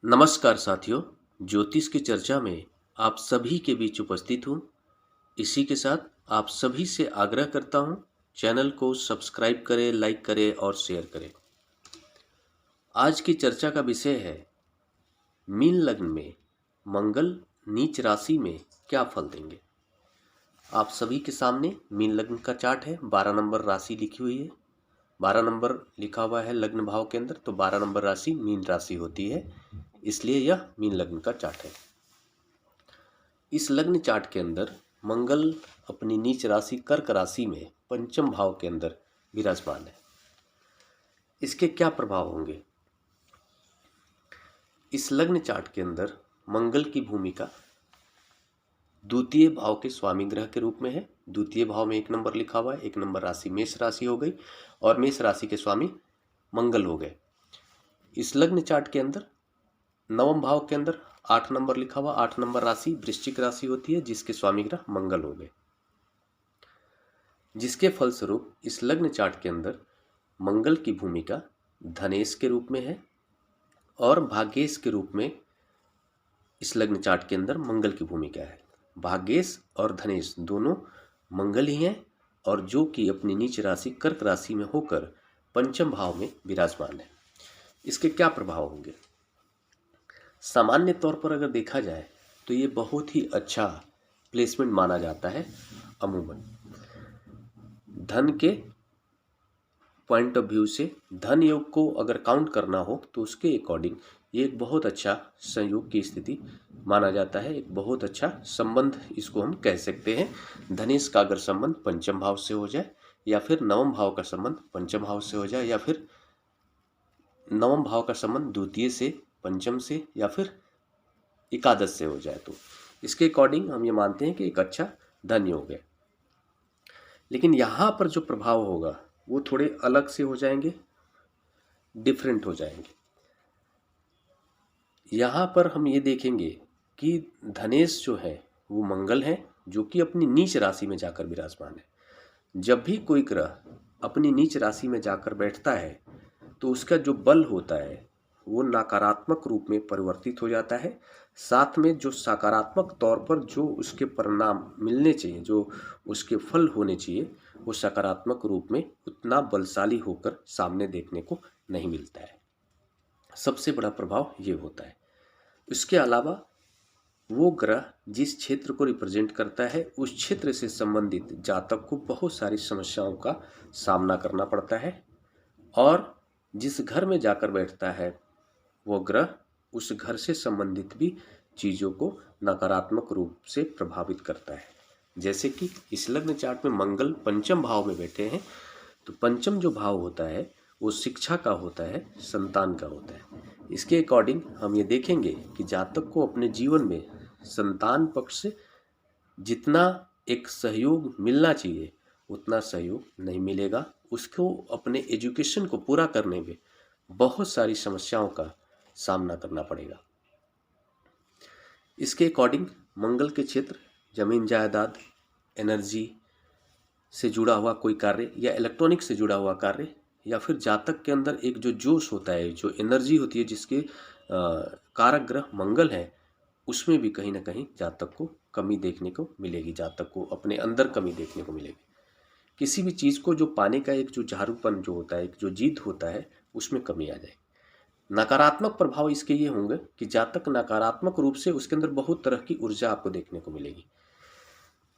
नमस्कार साथियों, ज्योतिष की चर्चा में आप सभी के बीच उपस्थित हूँ। इसी के साथ आप सभी से आग्रह करता हूँ, चैनल को सब्सक्राइब करें, लाइक करें और शेयर करें। आज की चर्चा का विषय है मीन लग्न में मंगल नीच राशि में क्या फल देंगे। आप सभी के सामने मीन लग्न का चार्ट है। 12 नंबर राशि लिखी हुई है, 12 नंबर लिखा हुआ है लग्न भाव के अंदर, तो 12 नंबर राशि मीन राशि होती है, इसलिए यह मीन लग्न का चार्ट है। इस लग्न चार्ट के अंदर मंगल अपनी नीच राशि कर्क राशि में पंचम भाव के अंदर विराजमान है। इसके क्या प्रभाव होंगे? इस लग्न चार्ट के अंदर मंगल की भूमिका द्वितीय भाव के स्वामी ग्रह के रूप में है। द्वितीय भाव में 1 नंबर लिखा हुआ है, 1 नंबर राशि मेष राशि हो गई और मेष राशि के स्वामी मंगल हो गए। इस लग्न चार्ट के अंदर नवम भाव के अंदर 8 नंबर लिखा हुआ, 8 नंबर राशि वृश्चिक राशि होती है, जिसके स्वामी ग्रह मंगल हो गए। जिसके फलस्वरूप इस लग्न चार्ट के अंदर मंगल की भूमिका धनेश के रूप में है और भाग्येश के रूप में इस लग्न चार्ट के अंदर मंगल की भूमिका है। भाग्येश और धनेश दोनों मंगल ही हैं और जो कि अपनी नीच राशि कर्क राशि में होकर पंचम भाव में विराजमान है। इसके क्या प्रभाव होंगे? सामान्य तौर पर अगर देखा जाए तो ये बहुत ही अच्छा प्लेसमेंट माना जाता है। अमूमन धन के पॉइंट ऑफ व्यू से धन योग को अगर काउंट करना हो तो उसके अकॉर्डिंग ये एक बहुत अच्छा संयोग की स्थिति माना जाता है। एक बहुत अच्छा संबंध इसको हम कह सकते हैं। धनेश का अगर संबंध पंचम भाव से हो जाए या फिर नवम भाव का संबंध पंचम भाव से हो जाए या फिर नवम भाव का संबंध द्वितीय से पंचम से या फिर एकादश से हो जाए, तो इसके अकॉर्डिंग हम ये मानते हैं कि एक अच्छा धन योग है। लेकिन यहाँ पर जो प्रभाव होगा वो थोड़े अलग से हो जाएंगे, डिफरेंट हो जाएंगे। यहाँ पर हम ये देखेंगे कि धनेश जो है वो मंगल है, जो कि अपनी नीच राशि में जाकर विराजमान है। जब भी कोई ग्रह अपनी नीच राशि में जाकर बैठता है तो उसका जो बल होता है वो नकारात्मक रूप में परिवर्तित हो जाता है। साथ में जो सकारात्मक तौर पर जो उसके परिणाम मिलने चाहिए, जो उसके फल होने चाहिए, वो सकारात्मक रूप में उतना बलशाली होकर सामने देखने को नहीं मिलता है। सबसे बड़ा प्रभाव ये होता है। इसके अलावा वो ग्रह जिस क्षेत्र को रिप्रेजेंट करता है उस क्षेत्र से संबंधित जातक को बहुत सारी समस्याओं का सामना करना पड़ता है और जिस घर में जाकर बैठता है वो ग्रह उस घर से संबंधित भी चीज़ों को नकारात्मक रूप से प्रभावित करता है। जैसे कि इस लग्न चार्ट में मंगल पंचम भाव में बैठे हैं, तो पंचम जो भाव होता है वो शिक्षा का होता है, संतान का होता है। इसके अकॉर्डिंग हम ये देखेंगे कि जातक को अपने जीवन में संतान पक्ष से जितना एक सहयोग मिलना चाहिए उतना सहयोग नहीं मिलेगा। उसको अपने एजुकेशन को पूरा करने में बहुत सारी समस्याओं का सामना करना पड़ेगा। इसके अकॉर्डिंग मंगल के क्षेत्र जमीन जायदाद, एनर्जी से जुड़ा हुआ कोई कार्य या इलेक्ट्रॉनिक से जुड़ा हुआ कार्य या फिर जातक के अंदर एक जो जोश होता है, जो एनर्जी होती है, जिसके कारक ग्रह मंगल है, उसमें भी कहीं ना कहीं जातक को कमी देखने को मिलेगी। जातक को अपने अंदर कमी देखने को मिलेगी। किसी भी चीज़ को जो पाने का एक जो झारूपन जो होता है, एक जो जिद होता है, उसमें कमी आ जाए। नकारात्मक प्रभाव इसके ये होंगे कि जातक नकारात्मक रूप से उसके अंदर बहुत तरह की ऊर्जा आपको देखने को मिलेगी।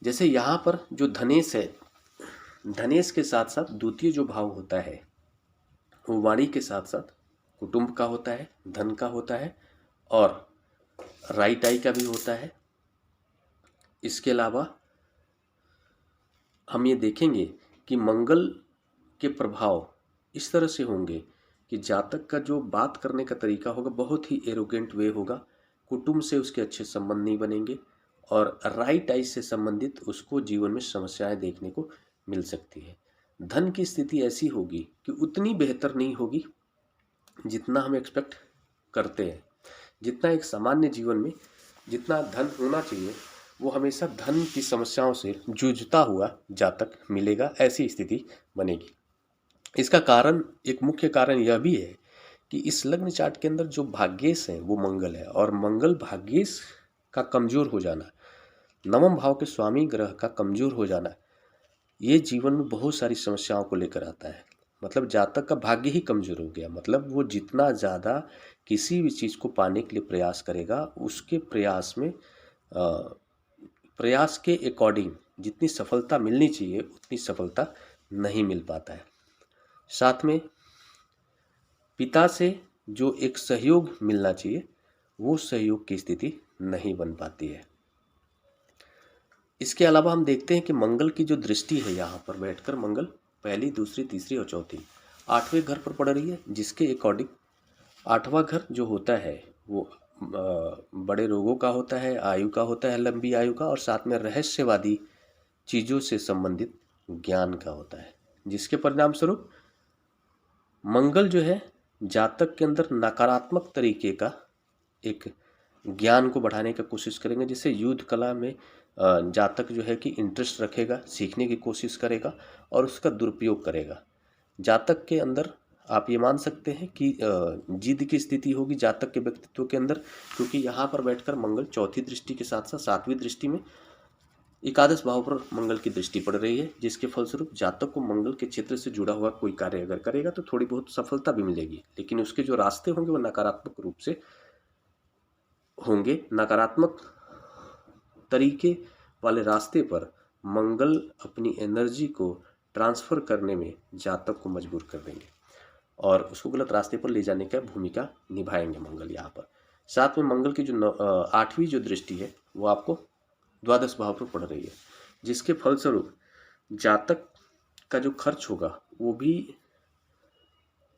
जैसे यहाँ पर जो धनेश है, धनेश के साथ साथ द्वितीय जो भाव होता है वो वाणी के साथ साथ कुटुंब का होता है, धन का होता है और राइट आई का भी होता है। इसके अलावा हम ये देखेंगे कि मंगल के प्रभाव इस तरह से होंगे कि जातक का जो बात करने का तरीका होगा बहुत ही एरोगेंट वे होगा, कुटुंब से उसके अच्छे संबंध नहीं बनेंगे और राइट आई से संबंधित उसको जीवन में समस्याएं देखने को मिल सकती है। धन की स्थिति ऐसी होगी कि उतनी बेहतर नहीं होगी जितना हम एक्सपेक्ट करते हैं। जितना एक सामान्य जीवन में जितना धन होना चाहिए वो हमेशा धन की समस्याओं से जूझता हुआ जातक मिलेगा, ऐसी स्थिति बनेगी। इसका कारण, एक मुख्य कारण यह भी है कि इस लग्न चार्ट के अंदर जो भाग्येश है वो मंगल है, और मंगल भाग्येश का कमजोर हो जाना, नवम भाव के स्वामी ग्रह का कमजोर हो जाना, ये जीवन में बहुत सारी समस्याओं को लेकर आता है। मतलब जातक का भाग्य ही कमजोर हो गया, मतलब वो जितना ज़्यादा किसी भी चीज़ को पाने के लिए प्रयास करेगा, उसके प्रयास में प्रयास के अकॉर्डिंग जितनी सफलता मिलनी चाहिए उतनी सफलता नहीं मिल पाता है। साथ में पिता से जो एक सहयोग मिलना चाहिए वो सहयोग की स्थिति नहीं बन पाती है। इसके अलावा हम देखते हैं कि मंगल की जो दृष्टि है, यहाँ पर बैठकर मंगल पहली, दूसरी, तीसरी और चौथी 8वें घर पर पड़ रही है, जिसके अकॉर्डिंग 8वां घर जो होता है वो बड़े रोगों का होता है, आयु का होता है, लंबी आयु का, और साथ में रहस्यवादी चीज़ों से संबंधित ज्ञान का होता है, जिसके परिणाम स्वरूप मंगल जो है जातक के अंदर नकारात्मक तरीके का एक ज्ञान को बढ़ाने की कोशिश करेंगे, जिससे युद्ध कला में जातक जो है कि इंटरेस्ट रखेगा, सीखने की कोशिश करेगा और उसका दुरुपयोग करेगा। जातक के अंदर आप ये मान सकते हैं कि जिद की स्थिति होगी जातक के व्यक्तित्व के अंदर, क्योंकि यहाँ पर बैठकर मंगल चौथी दृष्टि के साथ साथ 7वीं दृष्टि में एकादश भाव पर मंगल की दृष्टि पड़ रही है, जिसके फलस्वरूप जातक को मंगल के क्षेत्र से जुड़ा हुआ कोई कार्य अगर करेगा तो थोड़ी बहुत सफलता भी मिलेगी, लेकिन उसके जो रास्ते होंगे वो नकारात्मक रूप से होंगे। नकारात्मक तरीके वाले रास्ते पर मंगल अपनी एनर्जी को ट्रांसफ़र करने में जातक को मजबूर कर देंगे और उसको गलत रास्ते पर ले जाने का भूमिका निभाएंगे मंगल यहाँ पर। साथ में मंगल की जो 8वीं जो दृष्टि है वो आपको द्वादश भाव पर पड़ रही है, जिसके फलस्वरूप जातक का जो खर्च होगा वो भी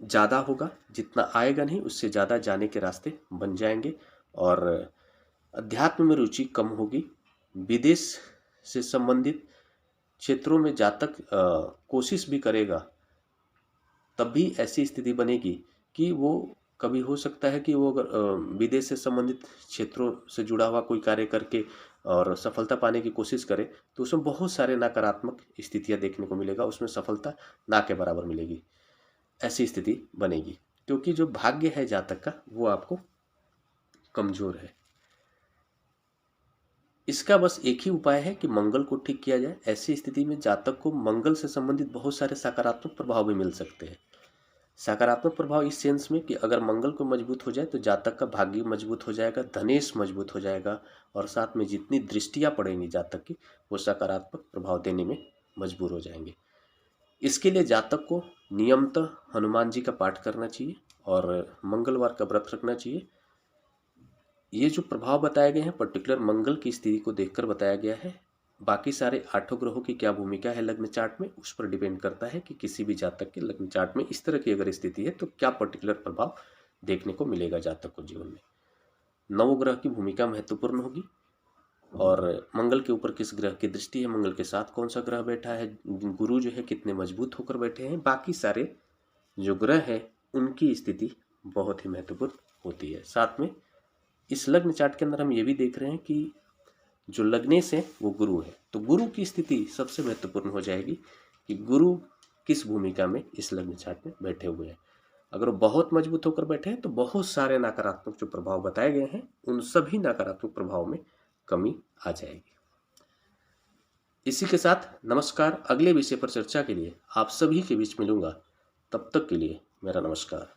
ज़्यादा होगा, जितना आएगा नहीं उससे ज़्यादा जाने के रास्ते बन जाएंगे, और अध्यात्म में रुचि कम होगी। विदेश से संबंधित क्षेत्रों में जातक कोशिश भी करेगा, तब भी ऐसी स्थिति बनेगी कि वो कभी हो सकता है कि वो अगर विदेश से संबंधित क्षेत्रों से जुड़ा हुआ कोई कार्य करके और सफलता पाने की कोशिश करे तो उसमें बहुत सारे नकारात्मक स्थितियां देखने को मिलेगा, उसमें सफलता ना के बराबर मिलेगी, ऐसी स्थिति बनेगी, क्योंकि जो भाग्य है जातक का वो आपको कमजोर है। इसका बस एक ही उपाय है कि मंगल को ठीक किया जाए। ऐसी स्थिति में जातक को मंगल से संबंधित बहुत सारे सकारात्मक प्रभाव भी मिल सकते हैं। सकारात्मक प्रभाव इस सेंस में कि अगर मंगल को मजबूत हो जाए तो जातक का भाग्य मजबूत हो जाएगा, धनेश मजबूत हो जाएगा, और साथ में जितनी दृष्टियाँ पड़ेंगी जातक की वो सकारात्मक प्रभाव देने में मजबूर हो जाएंगे। इसके लिए जातक को नियमतः हनुमान जी का पाठ करना चाहिए और मंगलवार का व्रत रखना चाहिए। ये जो प्रभाव बताए गए हैं पर्टिकुलर मंगल की स्थिति को देखकर बताया गया है। बाकी सारे 8 ग्रहों की क्या भूमिका है लग्न चार्ट में उस पर डिपेंड करता है कि किसी भी जातक के लग्न चार्ट में इस तरह की अगर स्थिति है तो क्या पर्टिकुलर प्रभाव देखने को मिलेगा जातक को जीवन में। नवग्रह की भूमिका महत्वपूर्ण होगी, और मंगल के ऊपर किस ग्रह की दृष्टि है, मंगल के साथ कौन सा ग्रह बैठा है, गुरु जो है कितने मजबूत होकर बैठे हैं, बाकी सारे जो ग्रह है उनकी स्थिति बहुत ही महत्वपूर्ण होती है। साथ में इस लग्न चार्ट के अंदर हम ये भी देख रहे हैं कि जो लग्नेश है वो गुरु है, तो गुरु की स्थिति सबसे महत्वपूर्ण हो जाएगी कि गुरु किस भूमिका में इस लग्न चार्ट में बैठे हुए हैं। अगर वो बहुत मजबूत होकर बैठे हैं तो बहुत सारे नकारात्मक जो प्रभाव बताए गए हैं उन सभी नकारात्मक प्रभाव में कमी आ जाएगी। इसी के साथ नमस्कार। अगले विषय पर चर्चा के लिए आप सभी के बीच मिलूंगा, तब तक के लिए मेरा नमस्कार।